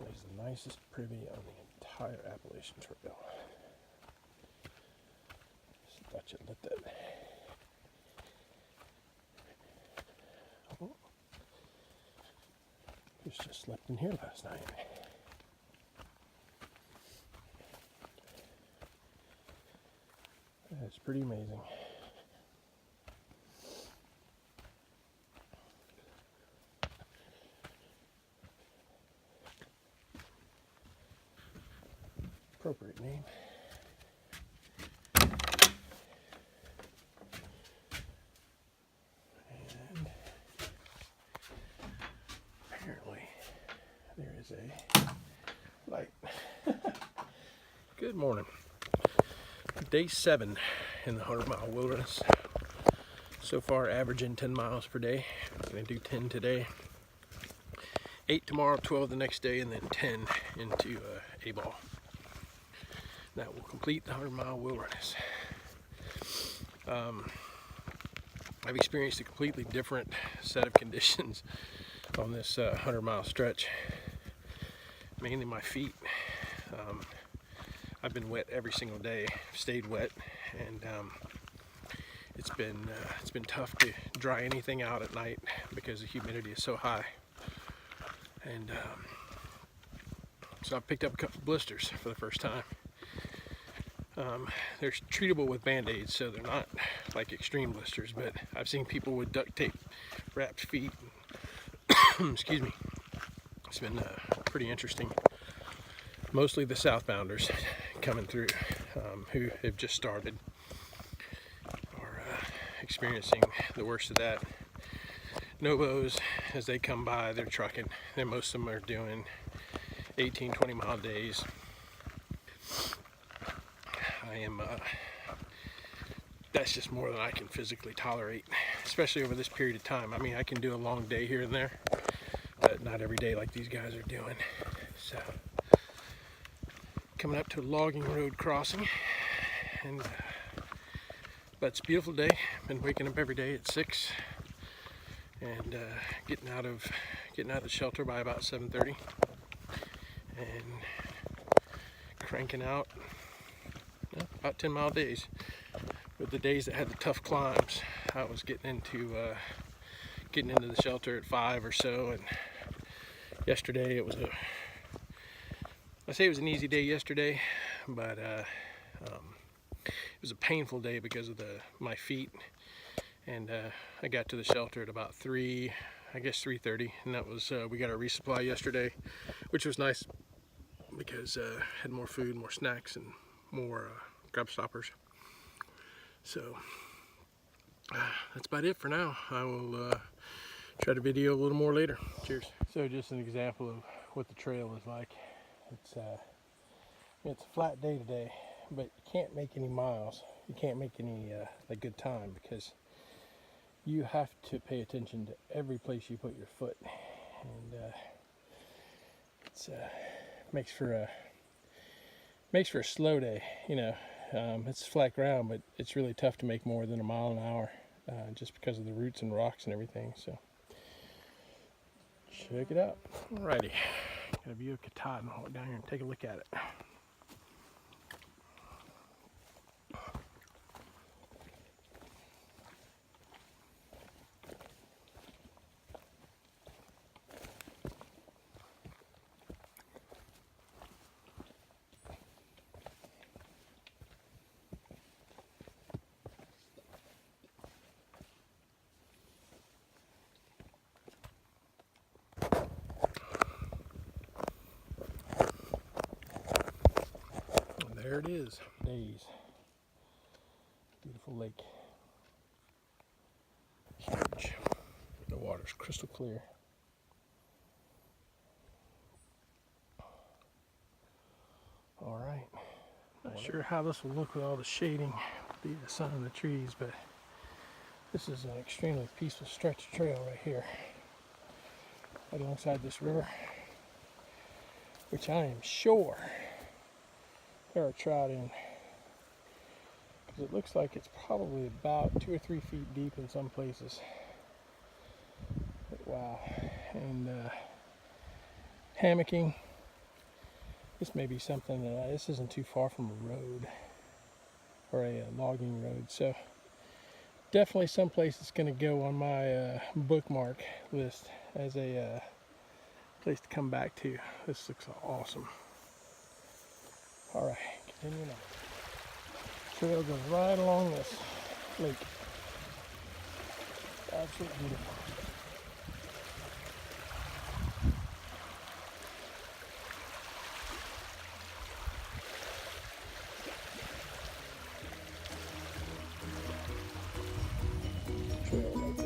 is the nicest privy on the entire Appalachian Trail. Just thought you'd let that. Oh. Just slept in here last night. That's pretty amazing. Appropriate name. And apparently there is a light. Good morning. Day 7 in the 100-mile wilderness. So far averaging 10 miles per day. I'm going to do 10 today, 8 tomorrow, 12 the next day, and then 10 into A-ball. That will complete the 100-mile wilderness. I've experienced a completely different set of conditions on this 100-mile stretch. Mainly my feet. I've been wet every single day, stayed wet, and it's been tough to dry anything out at night because the humidity is so high. And so I picked up a couple blisters for the first time. They're treatable with band-aids, so they're not like extreme blisters, but I've seen people with duct tape wrapped feet. Excuse me. It's been pretty interesting. Mostly the southbounders coming through who have just started are experiencing the worst of that. Novos, as they come by, they're trucking, and most of them are doing 18-20 mile days. That's just more than I can physically tolerate, especially over this period of time. I mean, I can do a long day here and there, but not every day like these guys are doing. So, coming up to a logging road crossing, and but it's a beautiful day. Been waking up every day at 6, and getting out of the shelter by about 7:30, and cranking out about 10-mile days. But the days that had the tough climbs, I was getting into the shelter at 5 or so. And yesterday it was it was an easy day yesterday, but it was a painful day because of my feet. And I got to the shelter at about 3:30, and that was we got our resupply yesterday, which was nice because had more food, more snacks, and more grub stoppers. So that's about it for now. I will try to video a little more later. Cheers. So just an example of what the trail is like. It's a flat day today, but you can't make any miles. You can't make any a good time because you have to pay attention to every place you put your foot, and it's makes for a slow day, you know. It's flat ground, but it's really tough to make more than a mile an hour just because of the roots and rocks and everything. So check it out. Alrighty, got a view of Katahdin. I'll walk down here and take a look at it. There it is. Days. Beautiful lake. Huge. The water's crystal clear. Alright. Not sure how this will look with all the shading, the sun and the trees, but this is an extremely peaceful stretch of trail right here. Right alongside this river, which I am sure there are trout in, because it looks like it's probably about 2 or 3 feet deep in some places. But wow. And hammocking, This may be something that this isn't too far from a road or a logging road, so definitely someplace that's going to go on my bookmark list as a place to come back to. This looks awesome. All right, continuing on. Trail goes right along this lake. Absolutely beautiful. Trail right there.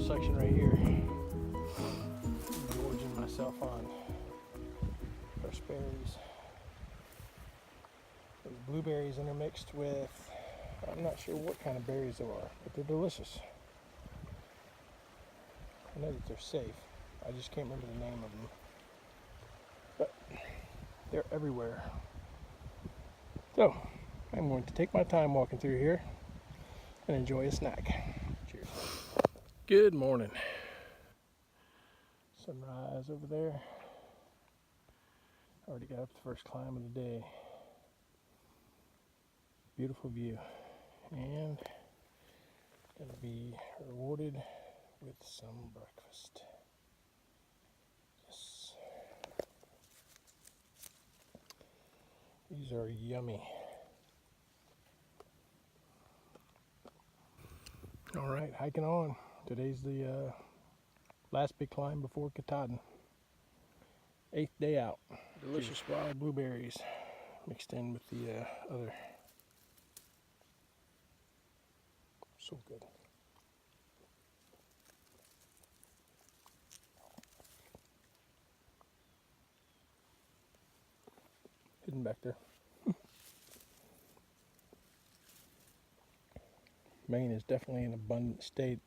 Section right here, gorging myself on fresh berries. There's blueberries intermixed with, I'm not sure what kind of berries they are, but they're delicious. I know that they're safe. I just can't remember the name of them, but they're everywhere. So I'm going to take my time walking through here and enjoy a snack. Cheers. Good morning. Sunrise over there. Already got up the first climb of the day. Beautiful view. And gonna be rewarded with some breakfast. Yes. These are yummy. All right, hiking on. Today's the last big climb before Katahdin. 8th day out. Delicious wild blueberries mixed in with the other. So good. Hidden back there. Maine is definitely an abundant state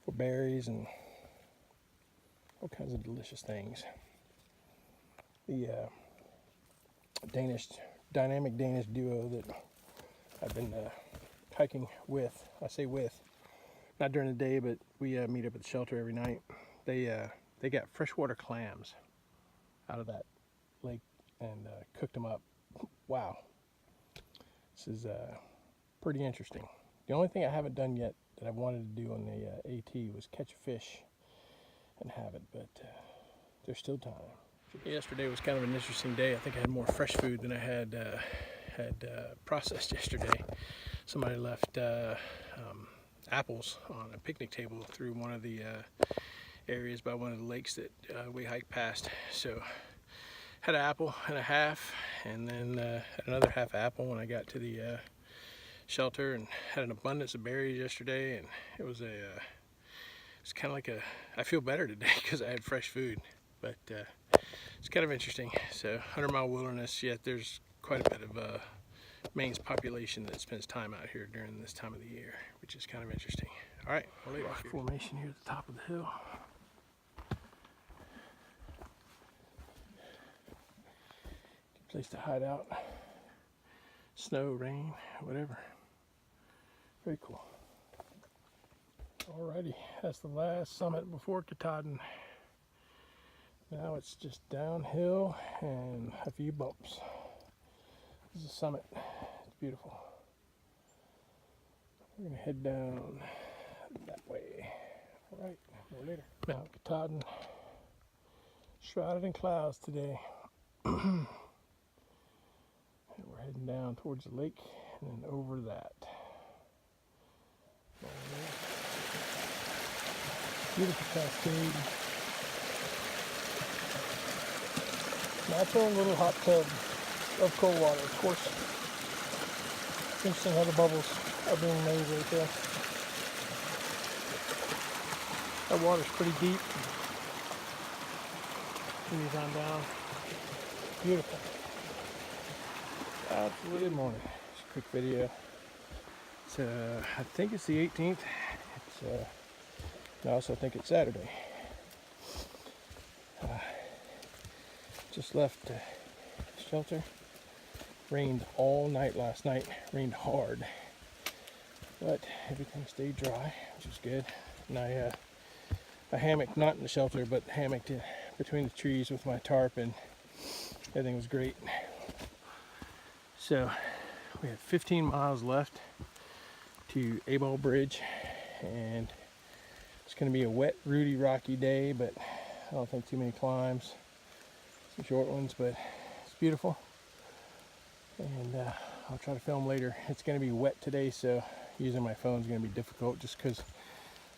for berries and all kinds of delicious things. The dynamic Danish duo that I've been hiking with, I say with, not during the day, but we meet up at the shelter every night. They got freshwater clams out of that lake and cooked them up. Wow, this is pretty interesting. The only thing I haven't done yet that I wanted to do on the AT was catch a fish and have it, but there's still time. Yesterday was kind of an interesting day. I think I had more fresh food than I had processed yesterday. Somebody left apples on a picnic table through one of the areas by one of the lakes that we hiked past. So had an apple and a half, and then had another half apple when I got to the shelter, and had an abundance of berries yesterday, and it was it's kind of like I feel better today because I had fresh food, but it's kind of interesting. So 100-mile wilderness, yet there's quite a bit of Maine's population that spends time out here during this time of the year, which is kind of interesting. All right, rock formation here at the top of the hill. Good place to hide out. Snow, rain, whatever. Very cool. Alrighty, that's the last summit before Katahdin. Now it's just downhill and a few bumps. This is the summit. It's beautiful. We're gonna head down that way. Alright, more later. Mount Katahdin, shrouded in clouds today. And we're heading down towards the lake and then over that. Beautiful cascade. Natural little hot tub of cold water, of course. Interesting how the bubbles are being made right there. That water's pretty deep. Trees on down. Beautiful. Absolutely. Good morning. Just a quick video. It's I think it's the 18th. It's I also think it's Saturday. Just left the shelter. Rained all night last night. Rained hard, but everything stayed dry, which is good. And I hammocked, not in the shelter, but hammocked between the trees with my tarp, and everything was great. So we have 15 miles left to A-Ball Bridge, and it's going to be a wet, rooty, rocky day, but I don't think too many climbs. Some short ones, but it's beautiful. And I'll try to film later. It's going to be wet today, so using my phone is going to be difficult just because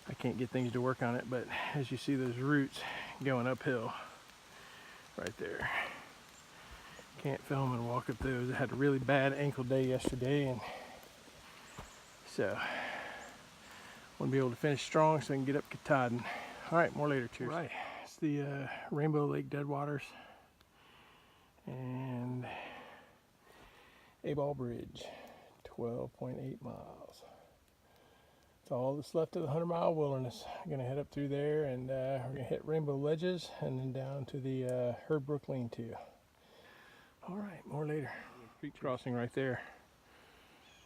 I can't get things to work on it. But as you see, those roots going uphill right there. Can't film and walk up those. I had a really bad ankle day yesterday, and so I want to be able to finish strong so I can get up Katahdin. All right, more later. Cheers. All right, it's the Rainbow Lake Deadwaters and A-Ball Bridge, 12.8 miles. It's all that's left of the 100-mile wilderness. I'm gonna head up through there, and we're gonna hit Rainbow Ledges and then down to the Herb Brook Lean-To. All right, more later. Creek crossing right there,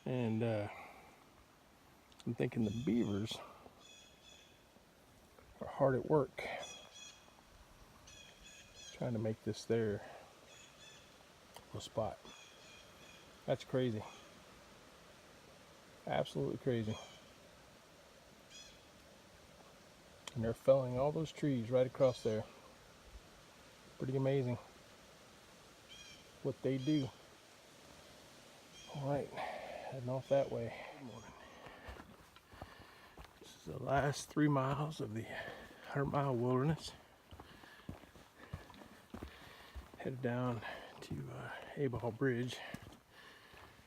and I'm thinking the beavers are hard at work trying to make this their little spot. That's crazy. Absolutely crazy. And they're felling all those trees right across there. Pretty amazing what they do. All right, heading off that way. Good morning. This is the last 3 miles of the 100-mile wilderness. Headed down to A-Ball Bridge.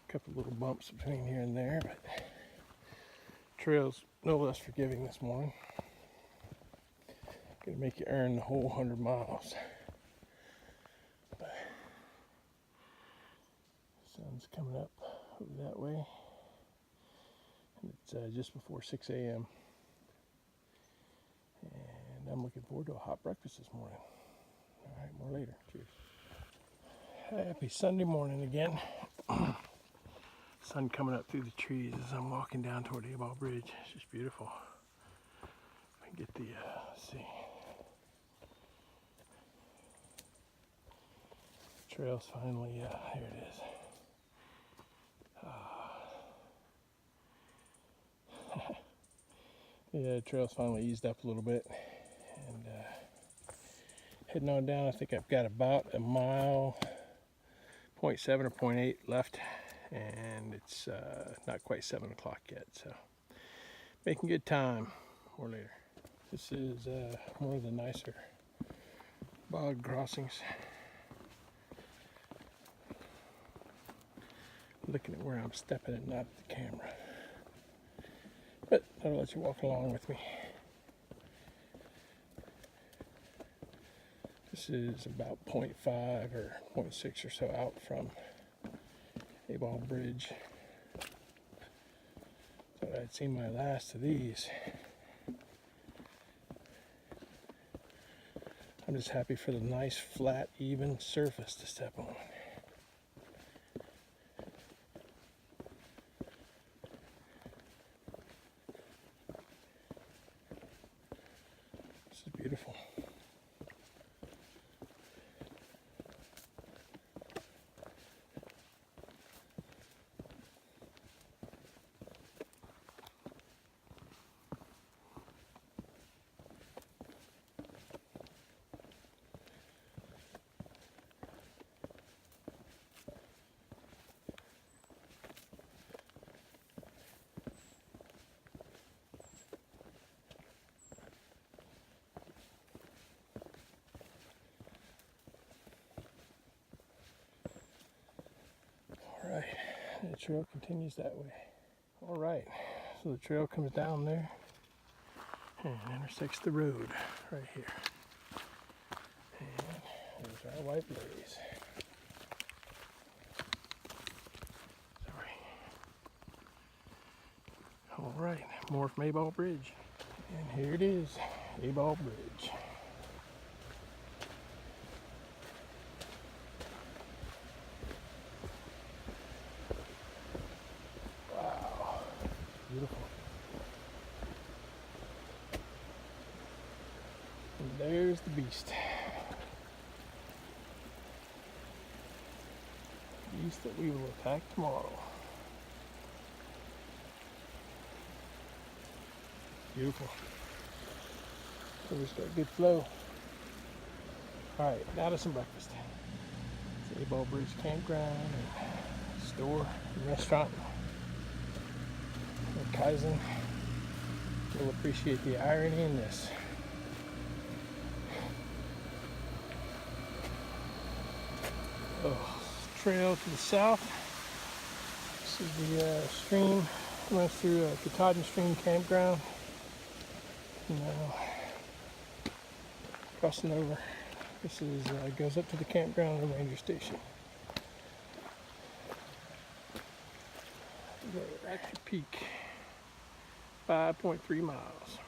Couple little bumps between here and there, but trail's no less forgiving this morning. Gonna make you earn the whole 100 miles. But sun's coming up over that way, and it's just before 6 a.m. and I'm looking forward to a hot breakfast this morning. All right, more later. Cheers. Happy Sunday morning again. Sun coming up through the trees as I'm walking down toward A-Ball Bridge. It's just beautiful. I can get the, let's see. Trail's finally, here it is. Yeah, the trail's finally eased up a little bit. And heading on down, I think I've got about a mile, 0.7 or 0.8 left. And it's not quite 7 o'clock yet, so making good time. More later. This is more of the nicer bog crossings. Looking at where I'm stepping and not at the camera, but I'll let you walk along with me. This is about 0.5 or 0.6 or so out from A-Ball Bridge. Thought I'd seen my last of these. I'm just happy for the nice, flat, even surface to step on. This is beautiful. the trail continues that way. All right, so the trail comes down there and intersects the road right here. And there's our white blaze. Sorry. All right, more from A-Ball Bridge. And here it is, A-Ball Bridge. Wow, beautiful. And there's the beast. Beast that we will attack tomorrow. Beautiful. So we got good flow. All right, now to some breakfast. It's A-Ball Bridge Campground and store and restaurant. And Kaizen will appreciate the irony in this. Oh, trail to the south. This is the stream. Runs through Katahdin Stream Campground. Now crossing over. This is goes up to the campground and the ranger station. We're at the peak. 5.3 miles.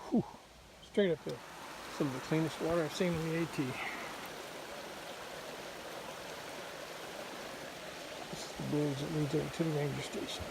Whew. Straight uphill. Some of the cleanest water I've seen in the AT. This is the bridge that leads over to the ranger station.